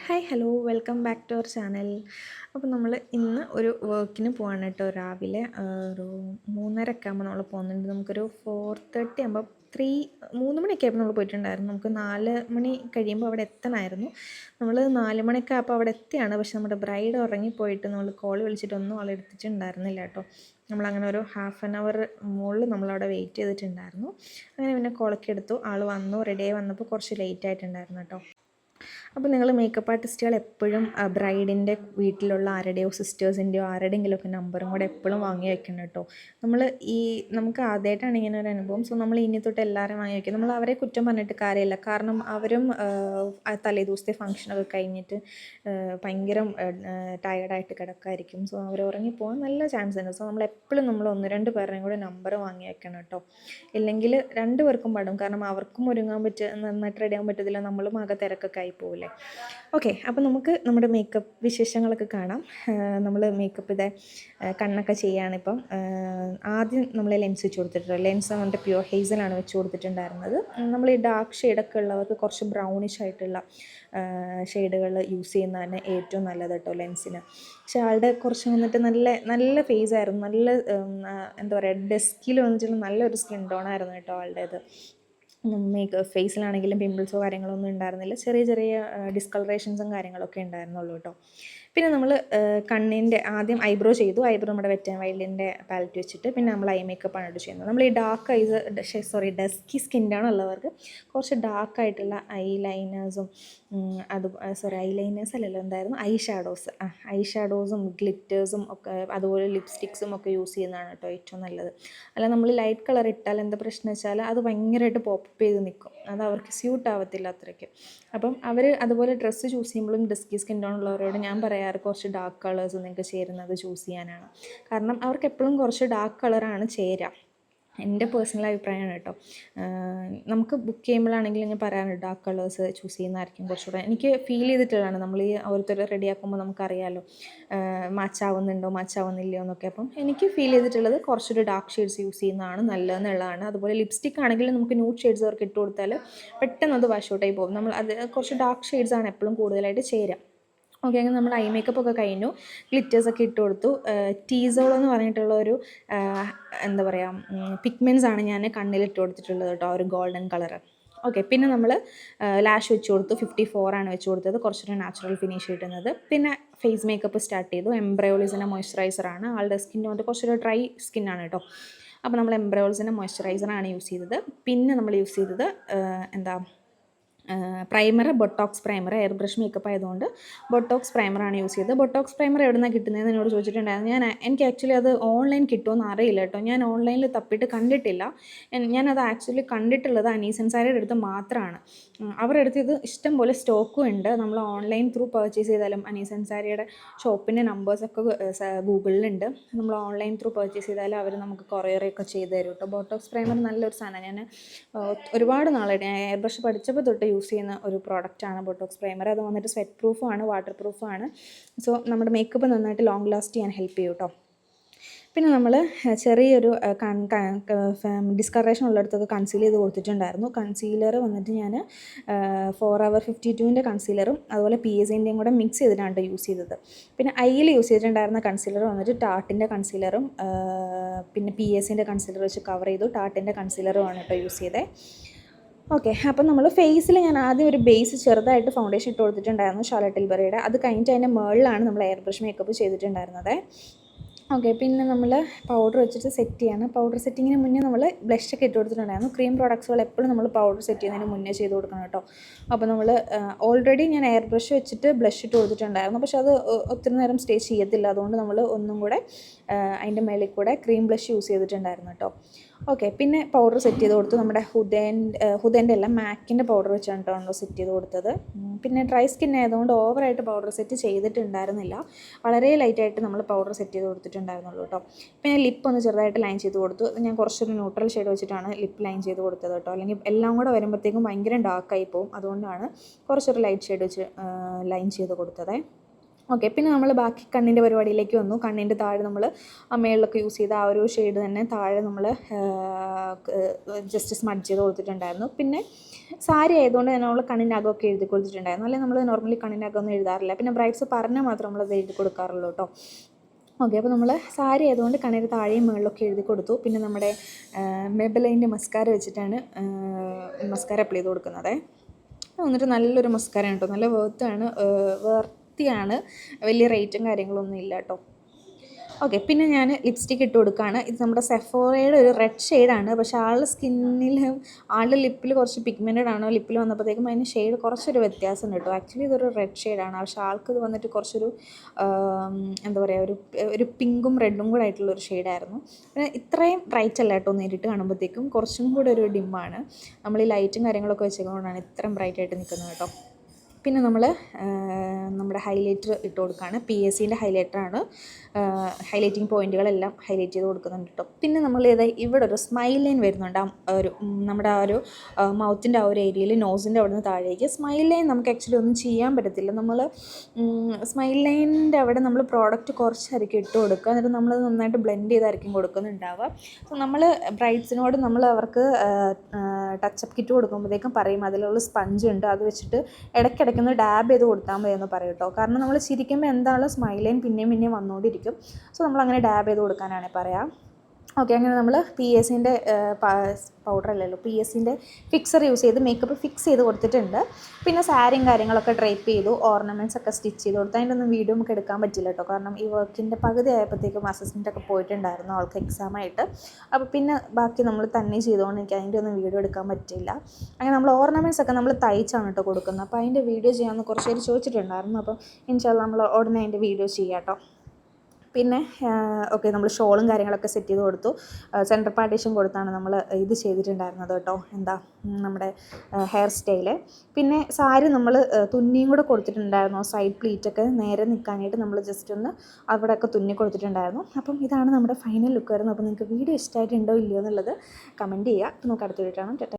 Hi hello welcome back to our channel. അപ്പോൾ നമ്മൾ ഇന്ന് ഒരു വർക്കിന് പോവാണ് കേട്ടോ. രാവിലെ ഒരു 3:30 ആകുമ്പോൾ നമ്മൾ പോകുന്നുണ്ട്. നമുക്കൊരു 4:30 ആകുമ്പോൾ 3 മണിയൊക്കെ ആയപ്പോൾ നമ്മൾ പോയിട്ടുണ്ടായിരുന്നു. നമുക്ക് 4 മണി കഴിയുമ്പോൾ അവിടെ എത്തണമായിരുന്നു. നമ്മൾ 4 മണിയൊക്കെ ആയപ്പോൾ അവിടെ എത്തിയാണ്. പക്ഷെ നമ്മുടെ ബ്രൈഡ് ഉറങ്ങിപ്പോയിട്ട് നമ്മൾ കോൾ വിളിച്ചിട്ടൊന്നും ആൾ എടുത്തിട്ടുണ്ടായിരുന്നില്ല കേട്ടോ. നമ്മളങ്ങനെ ഒരു ഹാഫ് ആൻ അവർ മുകളിൽ നമ്മളവിടെ വെയിറ്റ് ചെയ്തിട്ടുണ്ടായിരുന്നു. അങ്ങനെ പിന്നെ കോളൊക്കെ എടുത്തു. ആൾ വന്നു, റെഡിയായി വന്നപ്പോൾ കുറച്ച് ലേറ്റ് ആയിട്ടുണ്ടായിരുന്നു കേട്ടോ. അപ്പോൾ നിങ്ങൾ മേക്കപ്പ് ആർട്ടിസ്റ്റുകൾ എപ്പോഴും ബ്രൈഡിൻ്റെ വീട്ടിലുള്ള ആരുടെയോ സിസ്റ്റേഴ്സിൻ്റെയോ ആരുടെയെങ്കിലുമൊക്കെ നമ്പറും കൂടെ എപ്പോഴും വാങ്ങി വെക്കണം കേട്ടോ. നമ്മൾ നമുക്ക് ആദ്യമായിട്ടാണ് ഇങ്ങനെ ഒരു അനുഭവം. സോ നമ്മൾ ഇനി തൊട്ട് എല്ലാവരും വാങ്ങി വയ്ക്കും. നമ്മൾ അവരെ കുറ്റം പറഞ്ഞിട്ട് കാര്യമില്ല. കാരണം അവരും തലേ ദിവസത്തെ ഫംഗ്ഷനൊക്കെ കഴിഞ്ഞിട്ട് ഭയങ്കര ടയേർഡായിട്ട് കിടക്കായിരിക്കും. സോ അവർ ഉറങ്ങിപ്പോകാൻ നല്ല ചാൻസ് ഉണ്ട്. സോ നമ്മൾ എപ്പോഴും നമ്മൾ 1-2 പേരുടെയും കൂടെ നമ്പർ വാങ്ങി വെക്കണം കേട്ടോ. ഇല്ലെങ്കിൽ 2 പേർക്കും പാടും. കാരണം അവർക്കും ഒരുങ്ങാൻ നന്നായിട്ട് റെഡിയാകാൻ പറ്റത്തില്ല, നമ്മളും ആകെ തിരക്കൊക്കെ ആയി പോവില്ലേ. ഓക്കെ, അപ്പോൾ നമുക്ക് നമ്മുടെ മേക്കപ്പ് വിശേഷങ്ങളൊക്കെ കാണാം. നമ്മൾ മേക്കപ്പ് കണ്ണൊക്കെ ചെയ്യുകയാണിപ്പം. ആദ്യം നമ്മൾ ലെൻസ് വെച്ച് കൊടുത്തിട്ടുണ്ട്. ലെൻസ് വന്നിട്ട് പ്യുവർ ഹേസലാണ് വെച്ച് കൊടുത്തിട്ടുണ്ടായിരുന്നത്. നമ്മൾ ഈ ഡാർക്ക് ഷെയ്ഡൊക്കെ ഉള്ളവർക്ക് കുറച്ച് ബ്രൗണിഷ് ആയിട്ടുള്ള ഷെയ്ഡുകൾ യൂസ് ചെയ്യുന്നതാണ് ഏറ്റവും നല്ലത് കേട്ടോ ലെൻസിന്. പക്ഷേ ആളുടെ കുറച്ച് വന്നിട്ട് നല്ല നല്ല ഫേസ് ആയിരുന്നു. നല്ല എന്താ പറയുക, ഡസ്കിൽ വന്നിട്ടുള്ള നല്ലൊരു സ്കിൻ ടോൺ ആയിരുന്നു കേട്ടോ ആളുടേത്. ഫേസിലാണെങ്കിലും പിമ്പിൾസോ കാര്യങ്ങളോ ഒന്നും ഉണ്ടായിരുന്നില്ല. ചെറിയ ചെറിയ ഡിസ്കളറേഷൻസും കാര്യങ്ങളൊക്കെ ഉണ്ടായിരുന്നുള്ളൂ കേട്ടോ. പിന്നെ നമ്മൾ കണ്ണിൻ്റെ ആദ്യം ഐബ്രോ ചെയ്തു. ഐബ്രോ നമ്മുടെ വെറ്റ് ആൻഡ് വൈൽഡിൻ്റെ പാലറ്റ് വെച്ചിട്ട് പിന്നെ നമ്മൾ ഐ മേക്കപ്പാണ് കേട്ടോ ചെയ്യുന്നത്. നമ്മൾ ഈ ഡസ്കി സ്കിന്നാണ് ഉള്ളവർക്ക് കുറച്ച് ഡാർക്കായിട്ടുള്ള ഐലൈനേഴ്സും ഐലൈനേഴ്സ് അല്ലല്ലോ, എന്തായിരുന്നു, ഐ ഷാഡോസും ഗ്ലിറ്റേഴ്സും ഒക്കെ അതുപോലെ ലിപ്സ്റ്റിക്സും ഒക്കെ യൂസ് ചെയ്യുന്നതാണ് കേട്ടോ ഏറ്റവും നല്ലത്. അല്ല, നമ്മൾ ലൈറ്റ് കളർ ഇട്ടാൽ എന്താ പ്രശ്നം വെച്ചാൽ അത് ഭയങ്കരമായിട്ട് പോപ്പ് ചെയ്ത് നിൽക്കും. അത് അവർക്ക് സ്യൂട്ട് ആവത്തില്ല അത്രയ്ക്ക്. അപ്പം അവർ അതുപോലെ ഡ്രസ്സ് ചൂസ് ചെയ്യുമ്പോഴും ഡസ്കി സ്കിൻ ടോൺ ഉള്ളവരോട് ഞാൻ പറയാറ് കുറച്ച് ഡാർക്ക് കളേഴ്സ് നിങ്ങൾക്ക് ചേരുന്നത് ചൂസ് ചെയ്യാനാണ്. കാരണം അവർക്ക് എപ്പോഴും കുറച്ച് ഡാർക്ക് കളറാണ് ചേരുക. എൻ്റെ പേഴ്സണൽ അഭിപ്രായമാണ് കേട്ടോ. നമുക്ക് ബുക്ക് ചെയ്യുമ്പോഴാണെങ്കിലും ഞാൻ പറയാറുണ്ട് ഡാർക്ക് കളേഴ്സ് ചൂസ് ചെയ്യുന്നതായിരിക്കും കുറച്ചുകൂടെ. എനിക്ക് ഫീൽ ചെയ്തിട്ടുള്ളതാണ്. നമ്മൾ ഈ ഓരോരുത്തർ റെഡിയാക്കുമ്പോൾ നമുക്കറിയാമല്ലോ മാച്ചാവുന്നില്ലയോ എന്നൊക്കെ. അപ്പം എനിക്ക് ഫീൽ ചെയ്തിട്ടുള്ളത് കുറച്ചൊരു ഡാർക്ക് ഷെയ്ഡ്സ് യൂസ് ചെയ്യുന്നതാണ് നല്ലതെന്നുള്ളതാണ്. അതുപോലെ ലിപ്സ്റ്റിക് ആണെങ്കിലും നമുക്ക് ന്യൂഡ് ഷെയ്ഡ്സ് അവർക്ക് ഇട്ട് കൊടുത്താൽ പെട്ടെന്ന് അത് വാഷ് ഔട്ടായി പോകും. നമ്മൾ അത് കുറച്ച് ഡാർക്ക് ഷെയ്ഡ്സാണ് എപ്പോഴും കൂടുതലായിട്ട് ചേരുക. ഓക്കെ, അങ്ങനെ നമ്മൾ ഐ മേക്കപ്പ് ഒക്കെ കഴിഞ്ഞു. ഗ്ലിറ്റേഴ്സൊക്കെ ഇട്ട് കൊടുത്തു. ടീസോൾ എന്ന് പറഞ്ഞിട്ടുള്ള ഒരു എന്താ പറയുക പിഗ്മെൻറ്റ്സ് ആണ് ഞാൻ കണ്ണിലിട്ട് കൊടുത്തിട്ടുള്ളത് കേട്ടോ, ഒരു ഗോൾഡൻ കളറ്. ഓക്കെ, പിന്നെ നമ്മൾ ലാഷ് വെച്ച് കൊടുത്തു. 54 ആണ് വെച്ച് കൊടുത്തത്, കുറച്ചൊരു നാച്ചുറൽ ഫിനിഷ് കിട്ടുന്നത്. പിന്നെ ഫേസ് മേക്കപ്പ് സ്റ്റാർട്ട് ചെയ്തു. എംബ്രയോളിസിൻ്റെ മോയ്സ്ചറൈസറാണ്. ആളുടെ സ്കിൻ വന്നിട്ട് കുറച്ചൊരു ഡ്രൈ സ്കിന്നാണ് കേട്ടോ. അപ്പോൾ നമ്മൾ എംബ്രയോളിസിൻ്റെ മോയ്സ്ചറൈസറാണ് യൂസ് ചെയ്തത്. പിന്നെ നമ്മൾ യൂസ് ചെയ്തത് primer, Botox primer. Air brush makeup ആയതുകൊണ്ട് ബൊട്ടോക്സ് പ്രൈമറാണ് യൂസ് ചെയ്തത്. ബൊട്ടോക്സ് പ്രൈമർ എവിടെ നിന്നാണ് കിട്ടുന്നതെന്ന് എന്നോട് ചോദിച്ചിട്ടുണ്ടായിരുന്നു. എനിക്ക് ആക്ച്വലി അത് ഓൺലൈൻ കിട്ടുമെന്ന് അറിയില്ല കേട്ടോ. ഞാൻ ഓൺലൈനിൽ തപ്പിയിട്ട് കണ്ടിട്ടില്ല. ഞാനത് ആക്ച്വലി കണ്ടിട്ടുള്ളത് അനീസൻസാരിയുടെ അടുത്ത് മാത്രമാണ്. അവരുടെ അടുത്ത് ഇത് ഇഷ്ടം പോലെ സ്റ്റോക്കും ഉണ്ട്. നമ്മൾ ഓൺലൈൻ ത്രൂ പർച്ചേസ് ചെയ്താലും അനീസൻസാരിയുടെ ഷോപ്പിൻ്റെ നമ്പേഴ്സൊക്കെ ഗൂഗിളിലുണ്ട്. നമ്മൾ ഓൺലൈൻ ത്രൂ പർച്ചേസ് ചെയ്താലും അവർ നമുക്ക് കൊറിയറൊക്കെ ചെയ്ത് തരും കേട്ടോ. ബോട്ടോക്സ് പ്രൈമർ നല്ലൊരു സാധനമാണ്. ഞാൻ ഒരുപാട് നാളായിട്ട് എയർ ബ്രഷ് പഠിച്ചപ്പോൾ തൊട്ട് യൂസ് ചെയ്യുന്ന ഒരു പ്രോഡക്റ്റാണ് ബോട്ടോക്സ് പ്രൈമർ. അത് വന്നിട്ട് സ്വെറ്റ് പ്രൂഫുമാണ്, വാട്ടർ പ്രൂഫാണ്. സോ നമ്മുടെ മേക്കപ്പ് നന്നായിട്ട് ലോങ് ലാസ്റ്റ് ചെയ്യാൻ ഹെൽപ്പ് ചെയ്യും കേട്ടോ. പിന്നെ നമ്മൾ ചെറിയൊരു ഡിസ്കളറേഷൻ ഉള്ളിടത്തൊക്കെ കൺസീൽ ചെയ്ത് കൊടുത്തിട്ടുണ്ടായിരുന്നു. കൺസീലർ വന്നിട്ട് ഞാൻ Forever 52ൻ്റെ കൺസീലറും അതുപോലെ PSAൻ്റെയും കൂടെ മിക്സ് ചെയ്തിട്ടാണ് യൂസ് ചെയ്തത്. പിന്നെ ഐയിൽ യൂസ് ചെയ്തിട്ടുണ്ടായിരുന്ന കൺസീലർ വന്നിട്ട് ടാർട്ടിൻ്റെ കൺസീലറും പിന്നെ PSAൻ്റെ കൺസീലർ വെച്ച് കവർ ചെയ്തു. ടാർട്ടിൻ്റെ കൺസീലറുമാണ് കേട്ടോ യൂസ് ചെയ്തത്. ഓക്കെ, അപ്പം നമ്മൾ ഫേസിൽ ഞാൻ ആദ്യം ഒരു ബേസ് ചെറുതായിട്ട് ഫൗണ്ടേഷൻ ഇട്ട് കൊടുത്തിട്ടുണ്ടായിരുന്നു, ഷാർലറ്റ് ടിൽബറിയുടെ. അത് കഴിഞ്ഞിട്ട് അതിൻ്റെ മുകളിലാണ് നമ്മൾ എയർ ബ്രഷ് മേക്കപ്പ് ചെയ്തിട്ടുണ്ടായിരുന്നത്. ഓക്കെ, പിന്നെ നമ്മൾ പൗഡർ വെച്ചിട്ട് സെറ്റ് ചെയ്യാണ്. പൗഡർ സെറ്റിങ്ങിന് മുന്നേ നമ്മൾ ബ്ലഷൊക്കെ ഇട്ട് കൊടുത്തിട്ടുണ്ടായിരുന്നു. ക്രീം പ്രോഡക്ട്സുകൾ എപ്പോഴും നമ്മൾ പൗഡർ സെറ്റ് ചെയ്യുന്നതിന് മുന്നേ ചെയ്ത് കൊടുക്കണം കേട്ടോ. അപ്പോൾ നമ്മൾ ഓൾറെഡി ഞാൻ എയർ ബ്രഷ് വെച്ചിട്ട് ബ്ലഷ് ഇട്ട് കൊടുത്തിട്ടുണ്ടായിരുന്നു. പക്ഷേ അത് ഒത്തിരി നേരം സ്റ്റേ ചെയ്യത്തില്ല. അതുകൊണ്ട് നമ്മൾ ഒന്നും കൂടെ അതിൻ്റെ മേളിൽ കൂടെ ക്രീം ബ്ലഷ് യൂസ് ചെയ്തിട്ടുണ്ടായിരുന്നു കേട്ടോ. ഓക്കെ, പിന്നെ പൗഡർ സെറ്റ് ചെയ്ത് കൊടുത്തു. നമ്മുടെ ഹുദേൻ്റെ അല്ല, മാക്കിൻ്റെ പൗഡർ വെച്ചാണ് കേട്ടോ സെറ്റ് ചെയ്ത് കൊടുത്തത്. പിന്നെ ഡ്രൈ സ്കിൻ ആയതുകൊണ്ട് ഓവറായിട്ട് പൗഡർ സെറ്റ് ചെയ്തിട്ടുണ്ടായിരുന്നില്ല. വളരെ ലൈറ്റായിട്ട് നമ്മൾ പൗഡർ സെറ്റ് ചെയ്ത് കൊടുത്തിട്ടുണ്ടായിരുന്നുള്ളൂ കേട്ടോ. പിന്നെ ലിപ്പ് ഒന്ന് ചെറുതായിട്ട് ലൈൻ ചെയ്ത് കൊടുത്തു. ഞാൻ കുറച്ചൊരു ന്യൂട്രൽ ഷെയ്ഡ് വെച്ചിട്ടാണ് ലിപ്പ് ലൈൻ ചെയ്ത് കൊടുത്തത് കേട്ടോ. അല്ലെങ്കിൽ എല്ലാം കൂടെ വരുമ്പോഴത്തേക്കും ഭയങ്കര ഡാർക്കായി പോകും. അതുകൊണ്ടാണ് കുറച്ചൊരു ലൈറ്റ് ഷെയ്ഡ് വെച്ച് ലൈൻ ചെയ്ത് കൊടുത്തത്. ഓക്കെ, പിന്നെ നമ്മൾ ബാക്കി കണ്ണിൻ്റെ പരിപാടിയിലേക്ക് വന്നു. കണ്ണിൻ്റെ താഴെ നമ്മൾ ആ മേളിലൊക്കെ യൂസ് ചെയ്ത ആ ഒരു ഷെയ്ഡ് തന്നെ താഴെ നമ്മൾ ജസ്റ്റ് സ്മഡ്ജ് ചെയ്ത് കൊടുത്തിട്ടുണ്ടായിരുന്നു. പിന്നെ സാരി ആയതുകൊണ്ട് തന്നെ നമ്മൾ കണ്ണിൻ്റെ അകമൊക്കെ എഴുതി കൊടുത്തിട്ടുണ്ടായിരുന്നു. അല്ലെങ്കിൽ നമ്മൾ നോർമലി കണ്ണിൻ്റെ അകമൊന്നും എഴുതാറില്ല. പിന്നെ ബ്രൈഡ്സ് പറഞ്ഞാൽ മാത്രം നമ്മളത് എഴുതി കൊടുക്കാറുള്ളൂ കേട്ടോ. ഓക്കെ, അപ്പോൾ നമ്മൾ സാരി ആയതുകൊണ്ട് കണ്ണിൻ്റെ താഴെയും മുകളിലൊക്കെ എഴുതി കൊടുത്തു. പിന്നെ നമ്മുടെ മെബലൈൻ്റെ മസ്കാര വെച്ചിട്ടാണ് മസ്കാര അപ്ലൈ ചെയ്ത് കൊടുക്കുന്നത്. എന്നിട്ട് നല്ലൊരു മസ്കാരയാണ് കേട്ടോ, നല്ല വർത്തിയാണ്, വലിയ റേറ്റും കാര്യങ്ങളൊന്നും ഇല്ല കേട്ടോ. ഓക്കെ, പിന്നെ ഞാൻ ലിപ്സ്റ്റിക്ക് ഇട്ട് കൊടുക്കുകയാണ്. ഇത് നമ്മുടെ സെഫോറയുടെ ഒരു റെഡ് ഷെയ്ഡാണ്. പക്ഷേ ആളുടെ ലിപ്പിൽ കുറച്ച് പിഗ്മെൻറ്റഡ് ആണ്. ലിപ്പിൽ വന്നപ്പോഴത്തേക്കും അതിന് ഷെയ്ഡ് കുറച്ചൊരു വ്യത്യാസമുണ്ട് കേട്ടോ. ആക്ച്വലി ഇതൊരു റെഡ് ഷെയ്ഡാണ്, പക്ഷേ ആൾക്ക് ഇത് വന്നിട്ട് കുറച്ചൊരു എന്താ പറയുക, ഒരു പിങ്കും റെഡും കൂടെ ആയിട്ടുള്ളൊരു ഷെയ്ഡായിരുന്നു. പിന്നെ ഇത്രയും ബ്രൈറ്റ് അല്ല കേട്ടോ, നേരിട്ട് കാണുമ്പോഴത്തേക്കും കുറച്ചും കൂടെ ഒരു ഡിമ്മാണ്. നമ്മൾ ഈ ലൈറ്റും കാര്യങ്ങളൊക്കെ വെച്ചതുകൊണ്ടാണ് ഇത്രയും ബ്രൈറ്റായിട്ട് നിൽക്കുന്നത് കേട്ടോ. പിന്നെ നമ്മൾ നമ്മുടെ ഹൈലൈറ്റർ ഇട്ട് കൊടുക്കുകയാണ്. PSCൻ്റെ ഹൈലൈറ്ററാണ്. ഹൈലൈറ്റിങ് പോയിൻറ്റുകളെല്ലാം ഹൈലൈറ്റ് ചെയ്ത് കൊടുക്കുന്നുണ്ട് കേട്ടോ. പിന്നെ നമ്മൾ ഇവിടെ ഒരു സ്മൈൽ ലൈൻ വരുന്നുണ്ട്. നമ്മുടെ ആ ഒരു മൗത്തിൻ്റെ ആ ഒരു ഏരിയയിൽ, നോസിൻ്റെ അവിടെ നിന്ന് താഴേക്ക് സ്മൈൽ ലൈൻ നമുക്ക് ആക്ച്വലി ഒന്നും ചെയ്യാൻ പറ്റത്തില്ല. നമ്മൾ സ്മൈൽ ലൈനിൻ്റെ അവിടെ നമ്മൾ പ്രോഡക്റ്റ് കുറച്ചായിരിക്കും ഇട്ട് കൊടുക്കുക. എന്നിട്ട് നമ്മളത് നന്നായിട്ട് ബ്ലെൻഡ് ചെയ്തായിരിക്കും കൊടുക്കുന്നുണ്ടാവുക. സോ നമ്മൾ ബ്രൈഡ്സിനോട് നമ്മൾ അവർക്ക് ടച്ചപ്പ് കിറ്റ് കൊടുക്കുമ്പോഴത്തേക്കും പറയും അതിലുള്ള സ്പഞ്ച് ഉണ്ട്, അത് വെച്ചിട്ട് ഇടയ്ക്കിടയ്ക്കൊന്ന് ഡാബ് ചെയ്ത് കൊടുത്താൽ മതി എന്ന് പറയും കേട്ടോ. കാരണം നമ്മൾ ചിരിക്കുമ്പോൾ എന്താണോ സ്മൈൽ ലൈൻ പിന്നെയും വന്നുകൊണ്ടിരിക്കും. സോ നമ്മളങ്ങനെ ഡാബ് ചെയ്ത് കൊടുക്കാനാണ് പറയാം. ഓക്കെ, അങ്ങനെ നമ്മൾ PSCൻ്റെ പൗഡറല്ലല്ലോ, PSCൻ്റെ ഫിക്സർ യൂസ് ചെയ്ത് മേക്കപ്പ് ഫിക്സ് ചെയ്ത് കൊടുത്തിട്ടുണ്ട്. പിന്നെ സാരിയും കാര്യങ്ങളൊക്കെ ഡ്രൈപ്പ് ചെയ്തു, ഓർണമെൻറ്റ്സ് ഒക്കെ സ്റ്റിച്ച് ചെയ്ത് കൊടുത്തു. അതിൻ്റെ ഒന്നും വീഡിയോ നമുക്ക് എടുക്കാൻ പറ്റില്ല കേട്ടോ, കാരണം ഈ വർക്കിൻ്റെ പകുതി ആയപ്പോഴത്തേക്കും അസിസ്റ്റൻ്റൊക്കെ പോയിട്ടുണ്ടായിരുന്നു അവൾക്ക് എക്സാമായിട്ട്. അപ്പോൾ പിന്നെ ബാക്കി നമ്മൾ തന്നെ ചെയ്തുകൊണ്ട് എനിക്ക് അതിൻ്റെ ഒന്നും വീഡിയോ എടുക്കാൻ പറ്റില്ല. അങ്ങനെ നമ്മൾ ഓർണമെൻറ്റ്സ് ഒക്കെ നമ്മൾ തയ്ച്ചാണ് കേട്ടോ കൊടുക്കുന്നത്. അപ്പോൾ അതിൻ്റെ വീഡിയോ ചെയ്യാമെന്ന് കുറച്ച് പേര് ചോദിച്ചിട്ടുണ്ടായിരുന്നു. അപ്പോൾ ഇൻഷാല്ലാ നമ്മൾ ഉടനെ അതിൻ്റെ വീഡിയോ ചെയ്യാം കേട്ടോ. പിന്നെ ഓക്കെ, നമ്മൾ ഷോളും കാര്യങ്ങളൊക്കെ സെറ്റ് ചെയ്ത് കൊടുത്തു. സെൻറ്റർ പാർട്ടീഷൻ കൊടുത്താണ് നമ്മൾ ഇത് ചെയ്തിട്ടുണ്ടായിരുന്നത് കേട്ടോ, നമ്മുടെ ഹെയർ സ്റ്റൈല്. പിന്നെ സാരി നമ്മൾ തുന്നിയും കൂടെ കൊടുത്തിട്ടുണ്ടായിരുന്നു. സൈഡ് പ്ലീറ്റൊക്കെ നേരെ നിൽക്കാനായിട്ട് നമ്മൾ ജസ്റ്റ് ഒന്ന് അവിടെയൊക്കെ തുന്നി കൊടുത്തിട്ടുണ്ടായിരുന്നു. അപ്പം ഇതാണ് നമ്മുടെ ഫൈനൽ ലുക്ക് വരുന്നത്. അപ്പോൾ നിങ്ങൾക്ക് വീഡിയോ ഇഷ്ടമായിട്ടുണ്ടോ ഇല്ലയോ എന്നുള്ളത് കമൻറ്റ് ചെയ്യുക. അപ്പോൾ നമുക്ക് അടുത്ത വീഡിയോ കാണാം.